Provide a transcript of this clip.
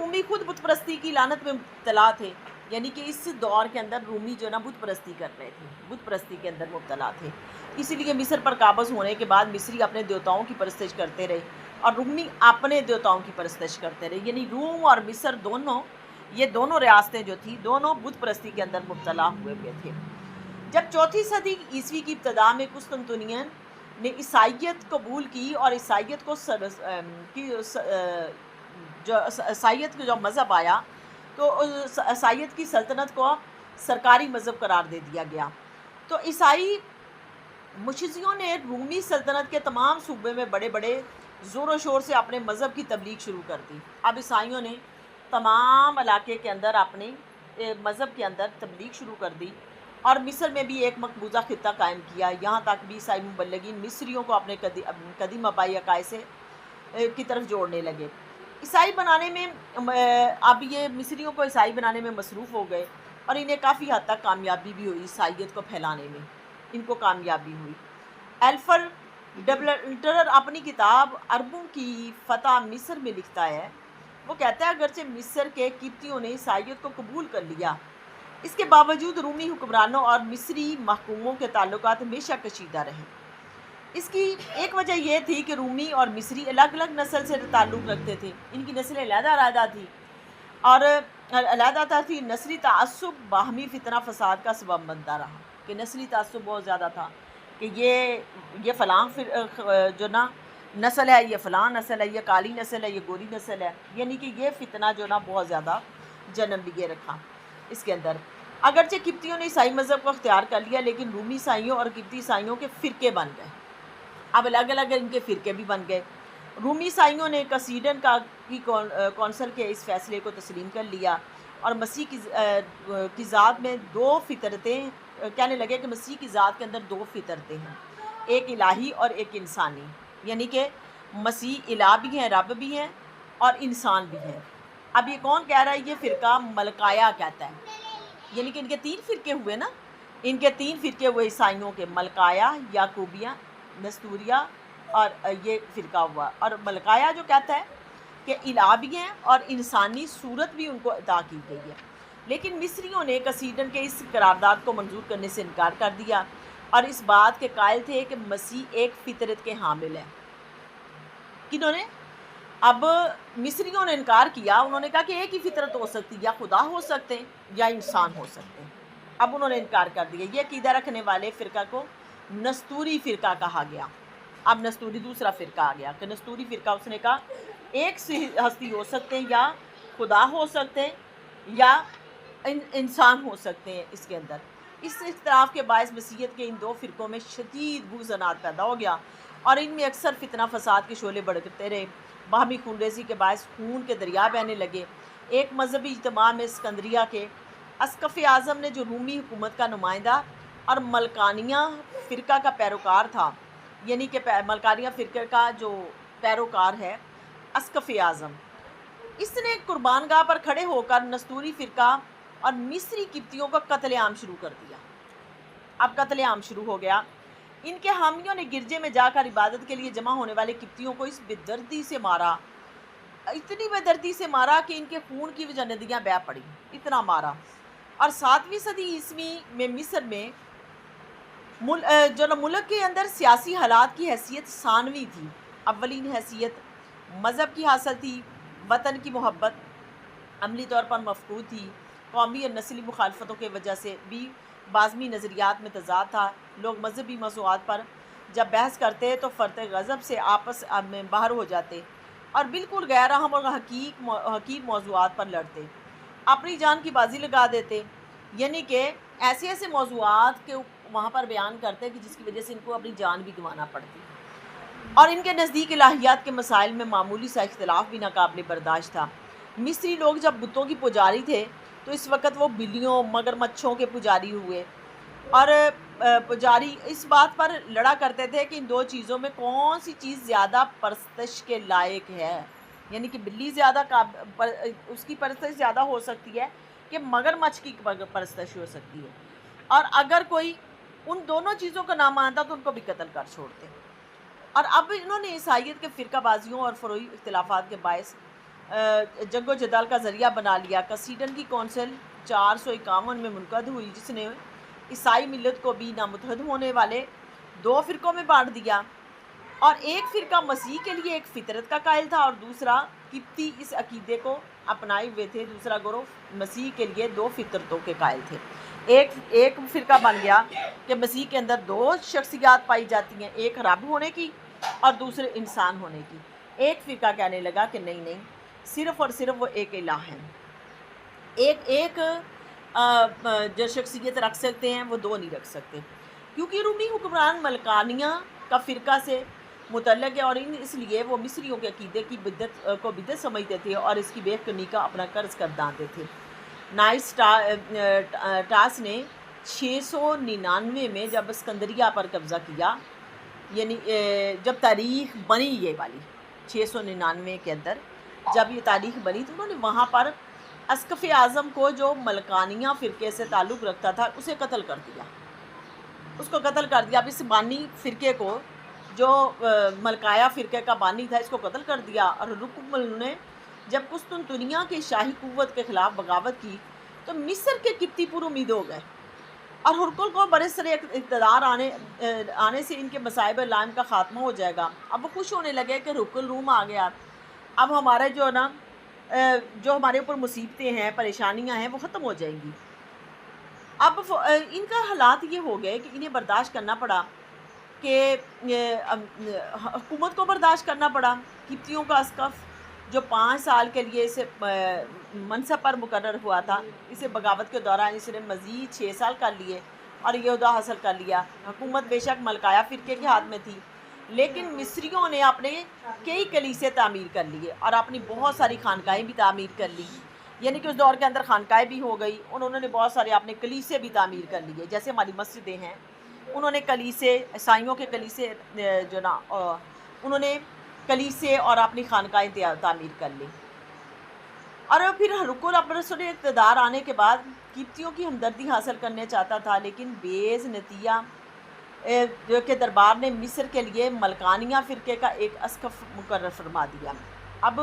رومی خود بت پرستی کی لعنت میں مبتلا تھے، یعنی کہ اس دور کے اندر رومی جو ہے نا بت پرستی کر رہے تھے، بت پرستی کے اندر مبتلا تھے، اسی لیے مصر پر قابض ہونے کے بعد مصری اپنے دیوتاؤں کی پرستش کرتے رہے اور رومی اپنے دیوتاؤں کی پرستش کرتے رہے، یعنی روم اور مصر دونوں، یہ دونوں ریاستیں جو تھی دونوں بت پرستی کے اندر مبتلا ہوئے تھے۔ جب چوتھی صدی عیسوی کی ابتدا میں قسطنطنیہ نے عیسائیت قبول کی اور عیسائیت کو عیسائیت کا جو مذہب آیا تو عیسائیت کی سلطنت کو سرکاری مذہب قرار دے دیا گیا، تو عیسائی مشیزیوں نے رومی سلطنت کے تمام صوبے میں بڑے بڑے زور و شور سے اپنے مذہب کی تبلیغ شروع کر دی۔ اب عیسائیوں نے تمام علاقے کے اندر اپنے مذہب کے اندر تبلیغ شروع کر دی اور مصر میں بھی ایک مقبوضہ خطہ قائم کیا، یہاں تک بھی عیسائی مبلغین مصریوں کو اپنے قدیم آبائی عقائد سے کی طرف جوڑنے لگے۔ عیسائی بنانے میں اب یہ مصریوں کو عیسائی بنانے میں مصروف ہو گئے اور انہیں کافی حد تک کامیابی بھی ہوئی، عیسائیت کو پھیلانے میں ان کو کامیابی ہوئی۔ ایلفر ڈبلٹر اپنی کتاب عربوں کی فتح مصر میں لکھتا ہے، وہ کہتا ہے اگرچہ مصر کے قبطیوں نے عیسائیت کو قبول کر لیا، اس کے باوجود رومی حکمرانوں اور مصری محکوموں کے تعلقات ہمیشہ کشیدہ رہے۔ اس کی ایک وجہ یہ تھی کہ رومی اور مصری الگ الگ نسل سے تعلق رکھتے تھے، ان کی نسلیں علیحدہ علیحدہ تھی اور علیحدہ تھی۔ نسلی تعصب باہمی فتنہ فساد کا سبب بنتا رہا، کہ نسلی تعصب بہت زیادہ تھا کہ یہ فلاں جو نا نسل ہے، یہ فلاں نسل ہے، یہ کالی نسل ہے، یہ گوری نسل ہے، یعنی کہ یہ فتنہ جو نا بہت زیادہ جنم لیے رکھا اس کے اندر۔ اگرچہ قبطیوں نے عیسائی مذہب کو اختیار کر لیا، لیکن رومی عیسائیوں اور قبطی عیسائیوں کے فرقے بن گئے، اب الگ الگ ان کے فرقے بھی بن گئے۔ رومی عیسائیوں نے کسیڈن کی کونسل کے اس فیصلے کو تسلیم کر لیا اور مسیح کی ذات میں دو فطرتیں، کہنے لگے کہ مسیح کی ذات کے اندر دو فطرتیں ہیں، ایک الہی اور ایک انسانی، یعنی کہ مسیح الہ بھی ہیں، رب بھی ہیں اور انسان بھی ہیں۔ اب یہ کون کہہ رہا ہے؟ یہ فرقہ ملکایا کہتا ہے، یعنی کہ ان کے تین فرقے ہوئے نا، ان کے تین فرقے ہوئے عیسائیوں کے، ملکایا، یعقوبیہ، نستوریہ اور یہ فرقہ ہوا۔ اور ملکایا جو کہتا ہے کہ الہ بھی ہیں اور انسانی صورت بھی ان کو عطا کی گئی ہے، لیکن مصریوں نے کسیڈن کے اس قرارداد کو منظور کرنے سے انکار کر دیا اور اس بات کے قائل تھے کہ مسیح ایک فطرت کے حامل ہے۔ کنہوں نے؟ اب مصریوں نے انکار کیا، انہوں نے کہا کہ ایک ہی فطرت ہو سکتی، یا خدا ہو سکتے ہیں یا انسان ہو سکتے ہیں۔ اب انہوں نے انکار کر دیا۔ یہ عقیدہ رکھنے والے فرقہ کو نستوری فرقہ کہا گیا۔ اب نستوری دوسرا فرقہ آ گیا کہ نستوری فرقہ اس نے کہا ایک ہستی ہو سکتے ہیں، یا خدا ہو سکتے ہیں یا انسان ہو سکتے ہیں اس کے اندر۔ اس اختلاف کے باعث مسیحیت کے ان دو فرقوں میں شدید بغض پیدا ہو گیا اور ان میں اکثر فتنہ فساد کے شعلے بڑھتے رہے، باہمی خون ریزی کے باعث خون کے دریا بہنے لگے۔ ایک مذہبی اجتماع میں اسکندریہ کے اسقف اعظم نے، جو رومی حکومت کا نمائندہ اور ملکانیہ فرقہ کا پیروکار تھا، یعنی کہ ملکانیہ فرقے کا جو پیروکار ہے اسقف اعظم، اس نے قربان گاہ پر کھڑے ہو کر نستوری فرقہ اور مصری قبطیوں کا قتل عام شروع کر دیا۔ اب قتل عام شروع ہو گیا۔ ان کے حامیوں نے گرجے میں جا کر عبادت کے لیے جمع ہونے والے قبطیوں کو اس بے دردی سے مارا، اتنی بے دردی سے مارا کہ ان کے خون کی وجہ ندیاں بہہ پڑی، اتنا مارا۔ اور 7ویں صدی عیسوی میں مصر میں جو ملک کے اندر سیاسی حالات کی حیثیت ثانوی تھی، اولین حیثیت مذہب کی حاصل تھی، وطن کی محبت عملی طور پر مفقود تھی، قومی اور نسلی مخالفتوں کی وجہ سے بھی بازمی نظریات میں تضاد تھا۔ لوگ مذہبی موضوعات پر جب بحث کرتے تو فرط غضب سے آپس میں باہر ہو جاتے اور بالکل غیر اہم اور حقیق موضوعات پر لڑتے، اپنی جان کی بازی لگا دیتے، یعنی کہ ایسے موضوعات کے وہاں پر بیان کرتے کہ جس کی وجہ سے ان کو اپنی جان بھی گنوانا پڑتی، اور ان کے نزدیک الہیات کے مسائل میں معمولی سا اختلاف بھی ناقابل برداشت تھا۔ مصری لوگ جب بتوں کی پجاری تھے تو اس وقت وہ بلیوں، مگرمچھوں کے پجاری ہوئے، اور پجاری اس بات پر لڑا کرتے تھے کہ ان دو چیزوں میں کون سی چیز زیادہ پرستش کے لائق ہے، یعنی کہ بلی زیادہ اس کی پرستش زیادہ ہو سکتی ہے کہ مگرمچھ کی پرستش ہو سکتی ہے، اور اگر کوئی ان دونوں چیزوں کا نہ مانتا تو ان کو بھی قتل کر چھوڑتے۔ اور اب انہوں نے عیسائیت کے فرقہ بازیوں اور فروعی اختلافات کے باعث جنگ و جدال کا ذریعہ بنا لیا۔ کسیڈن کی کونسل 451 میں منعقد ہوئی، جس نے عیسائی ملت کو بھی نامتحد ہونے والے 2 فرقوں میں بانٹ دیا، اور ایک فرقہ مسیح کے لیے ایک فطرت کا قائل تھا اور دوسرا قبطی اس عقیدے کو اپنائے ہوئے تھے۔ دوسرا گروہ مسیح کے لیے 2 فطرتوں کے قائل تھے۔ ایک فرقہ بن گیا کہ مسیح کے اندر 2 شخصیات پائی جاتی ہیں، ایک رب ہونے کی اور دوسرے انسان ہونے کی۔ ایک فرقہ کہنے لگا کہ نہیں، صرف اور صرف وہ ایک الہ ہیں، ایک جو شخصیت رکھ سکتے ہیں وہ 2 نہیں رکھ سکتے، کیونکہ رومی حکمران ملکانیہ کا فرقہ سے متعلق ہے، اور اس لیے وہ مصریوں کے عقیدے کی بدعت سمجھتے تھے اور اس کی بے کنی کا اپنا قرض گردانتے تھے۔ نائس ٹاس نے 699 میں جب اسکندریہ پر قبضہ کیا، یعنی جب تاریخ بنی یہ والی 699 کے اندر جب یہ تاریخ بنی، تو انہوں نے وہاں پر اسقف اعظم کو جو ملکانیہ فرقے سے تعلق رکھتا تھا اسے قتل کر دیا، اب اس بانی فرقے کو جو ملکایا فرقے کا بانی تھا اس کو قتل کر دیا، اور رکمل نے جب قسطنطنیہ کی شاہی قوت کے خلاف بغاوت کی تو مصر کے قبطی پر امید ہو گئے، اور ہرقل کو برسر اقتدار آنے سے ان کے مصائب لائم کا خاتمہ ہو جائے گا۔ اب وہ خوش ہونے لگے کہ ہرقل روم آ گیا، اب ہمارے جو ہمارے اوپر مصیبتیں ہیں، پریشانیاں ہیں، وہ ختم ہو جائیں گی۔ اب ان کا حالات یہ ہو گئے کہ انہیں برداشت کرنا پڑا، کہ حکومت کو برداشت کرنا پڑا۔ قبطیوں کا اسقف جو 5 سال کے لیے اسے منصب پر مقرر ہوا تھا، اسے بغاوت کے دوران اس نے مزید 6 سال کر لیے اور یہ عہدہ حاصل کر لیا۔ حکومت بے شک ملکایا فرقے کے ہاتھ میں تھی، لیکن مصریوں نے اپنے کئی کلیسے تعمیر کر لیے اور اپنی بہت ساری خانقاہیں بھی تعمیر کر لی، یعنی کہ اس دور کے اندر خانقاہیں بھی ہو گئی، انہوں نے بہت سارے اپنے کلیسے بھی تعمیر کر لیے، جیسے ہماری مسجدیں ہیں، انہوں نے کلیسے، عیسائیوں کے کلیسے انہوں نے کلیسے اور اپنی خانقاہیں تعمیر کر لی۔ اور پھر ہرقل برسر اقتدار آنے کے بعد قبطیوں کی ہمدردی حاصل کرنے چاہتا تھا، لیکن بیز نتیہ جو کہ دربار نے مصر کے لیے ملکانیہ فرقے کا ایک اسقف مقرر فرما دیا۔ اب